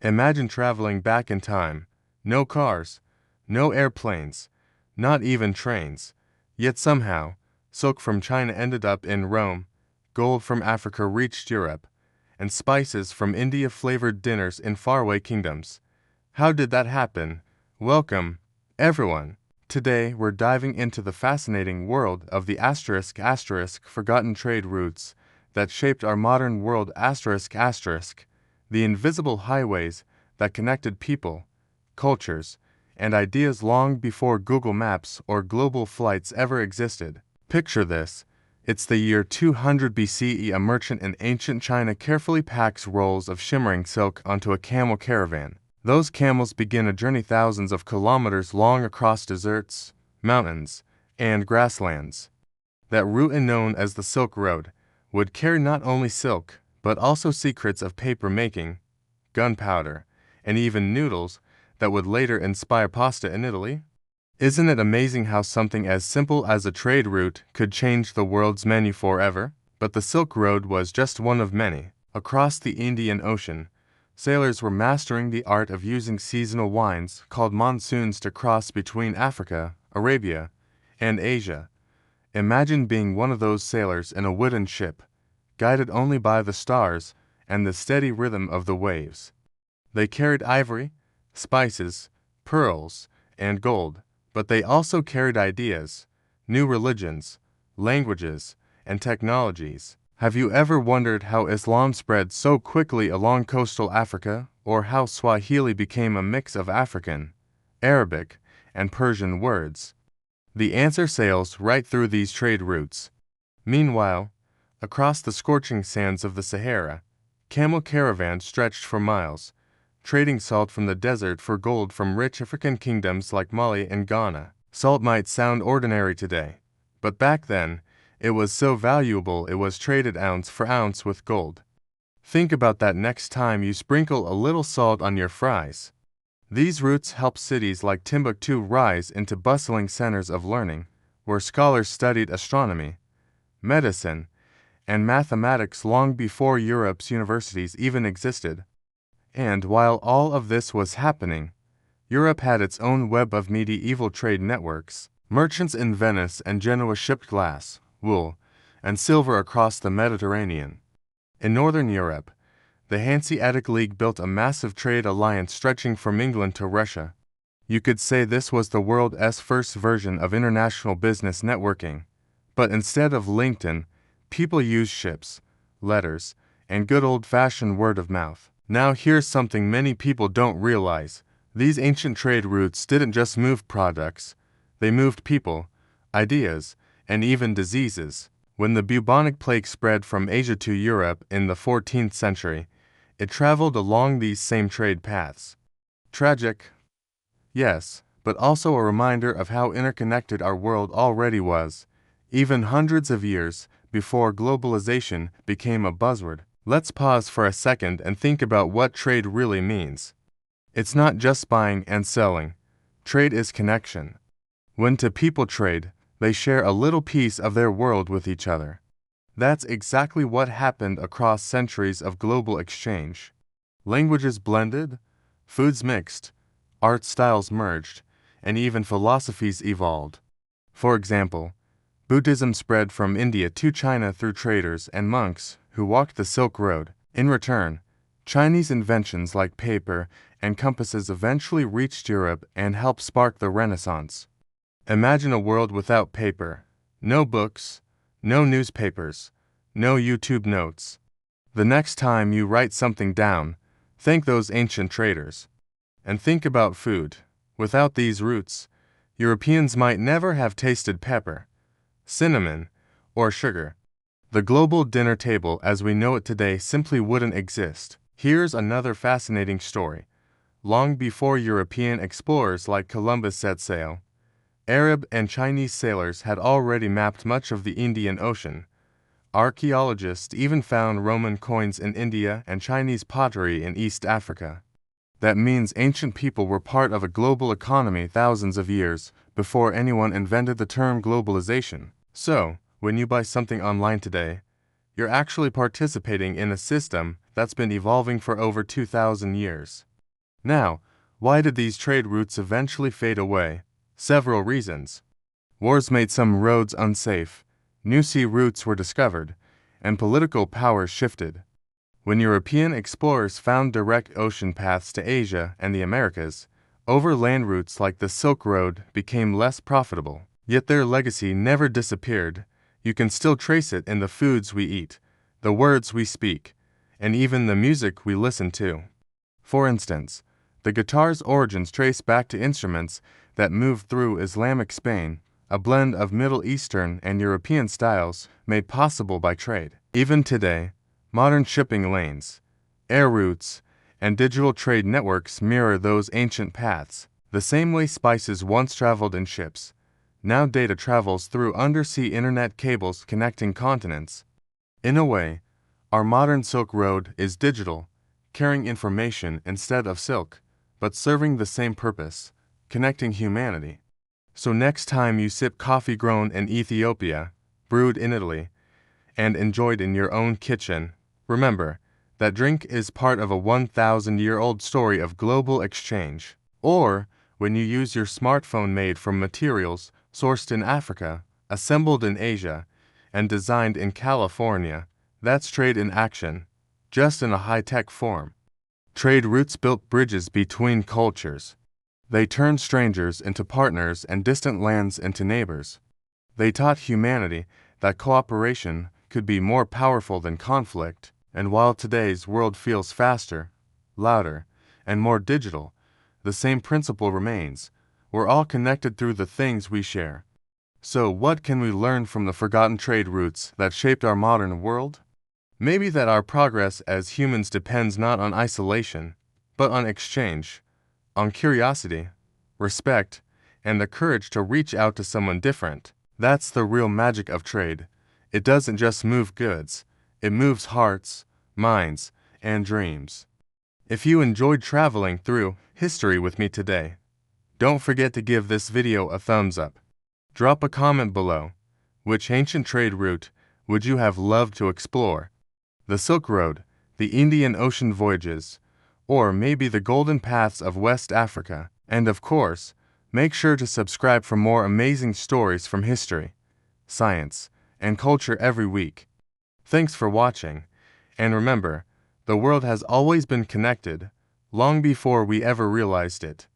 Imagine traveling back in time. No cars, no airplanes, not even trains. Yet somehow, silk from China ended up in Rome, gold from Africa reached Europe, and spices from India flavored dinners in faraway kingdoms. How did that happen? Welcome, everyone. Today we're diving into the fascinating world of the forgotten trade routes that shaped our modern world the invisible highways that connected people, cultures, and ideas long before Google Maps or global flights ever existed. Picture this. It's the year 200 BCE. A merchant in ancient China carefully packs rolls of shimmering silk onto a camel caravan. Those camels begin a journey thousands of kilometers long across deserts, mountains, and grasslands. That route, known as the Silk Road, would carry not only silk, but also secrets of paper making, gunpowder, and even noodles that would later inspire pasta in Italy. Isn't it amazing how something as simple as a trade route could change the world's menu forever? But the Silk Road was just one of many. Across the Indian Ocean, sailors were mastering the art of using seasonal winds called monsoons to cross between Africa, Arabia, and Asia. Imagine being one of those sailors in a wooden ship, guided only by the stars and the steady rhythm of the waves. They carried ivory, spices, pearls, and gold, but they also carried ideas, new religions, languages, and technologies. Have you ever wondered how Islam spread so quickly along coastal Africa, or how Swahili became a mix of African, Arabic, and Persian words? The answer sails right through these trade routes. Meanwhile, across the scorching sands of the Sahara, camel caravans stretched for miles, trading salt from the desert for gold from rich African kingdoms like Mali and Ghana. Salt might sound ordinary today, but back then, it was so valuable it was traded ounce for ounce with gold. Think about that next time you sprinkle a little salt on your fries. These routes helped cities like Timbuktu rise into bustling centers of learning, where scholars studied astronomy, medicine, and mathematics long before Europe's universities even existed. And while all of this was happening, Europe had its own web of medieval trade networks. Merchants in Venice and Genoa shipped glass, wool, and silver across the Mediterranean. In Northern Europe, the Hanseatic League built a massive trade alliance stretching from England to Russia. You could say this was the world's first version of international business networking. But instead of LinkedIn, people used ships, letters, and good old-fashioned word of mouth. Now here's something many people don't realize. These ancient trade routes didn't just move products, they moved people, ideas, and even diseases. When the bubonic plague spread from Asia to Europe in the 14th century, it traveled along these same trade paths. Tragic, yes, but also a reminder of how interconnected our world already was, even hundreds of years before globalization became a buzzword. Let's pause for a second and think about what trade really means. It's not just buying and selling. Trade is connection. When two people trade, they share a little piece of their world with each other. That's exactly what happened across centuries of global exchange. Languages blended, foods mixed, art styles merged, and even philosophies evolved. For example, Buddhism spread from India to China through traders and monks who walked the Silk Road. In return, Chinese inventions like paper and compasses eventually reached Europe and helped spark the Renaissance. Imagine a world without paper. No books, no newspapers, no YouTube notes. The next time you write something down, thank those ancient traders. And think about food. Without these routes, Europeans might never have tasted pepper, cinnamon, or sugar. The global dinner table as we know it today simply wouldn't exist. Here's another fascinating story. Long before European explorers like Columbus set sail, Arab and Chinese sailors had already mapped much of the Indian Ocean. Archaeologists even found Roman coins in India and Chinese pottery in East Africa. That means ancient people were part of a global economy thousands of years before anyone invented the term globalization. So, when you buy something online today, you're actually participating in a system that's been evolving for over 2,000 years. Now, why did these trade routes eventually fade away? Several reasons. Wars made some roads unsafe, new sea routes were discovered, and political power shifted. When European explorers found direct ocean paths to Asia and the Americas, overland routes like the Silk Road became less profitable. Yet their legacy never disappeared. You can still trace it in the foods we eat, the words we speak, and even the music we listen to. For instance, the guitar's origins trace back to instruments that moved through Islamic Spain, a blend of Middle Eastern and European styles made possible by trade. Even today, modern shipping lanes, air routes, and digital trade networks mirror those ancient paths. The same way spices once traveled in ships, now data travels through undersea internet cables connecting continents. In a way, our modern Silk Road is digital, carrying information instead of silk, but serving the same purpose, connecting humanity. So next time you sip coffee grown in Ethiopia, brewed in Italy, and enjoyed in your own kitchen, remember, that drink is part of a 1,000-year-old story of global exchange. Or, when you use your smartphone made from materials sourced in Africa, assembled in Asia, and designed in California, that's trade in action, just in a high-tech form. Trade routes built bridges between cultures. They turned strangers into partners and distant lands into neighbors. They taught humanity that cooperation could be more powerful than conflict, and while today's world feels faster, louder, and more digital, the same principle remains. We're all connected through the things we share. So what can we learn from the forgotten trade routes that shaped our modern world? Maybe that our progress as humans depends not on isolation, but on exchange, on curiosity, respect, and the courage to reach out to someone different. That's the real magic of trade. It doesn't just move goods, it moves hearts, minds, and dreams. If you enjoyed traveling through history with me today, don't forget to give this video a thumbs up. Drop a comment below. Which ancient trade route would you have loved to explore? The Silk Road, the Indian Ocean voyages, or maybe the golden paths of West Africa? And of course, make sure to subscribe for more amazing stories from history, science, and culture every week. Thanks for watching, and remember, the world has always been connected, long before we ever realized it.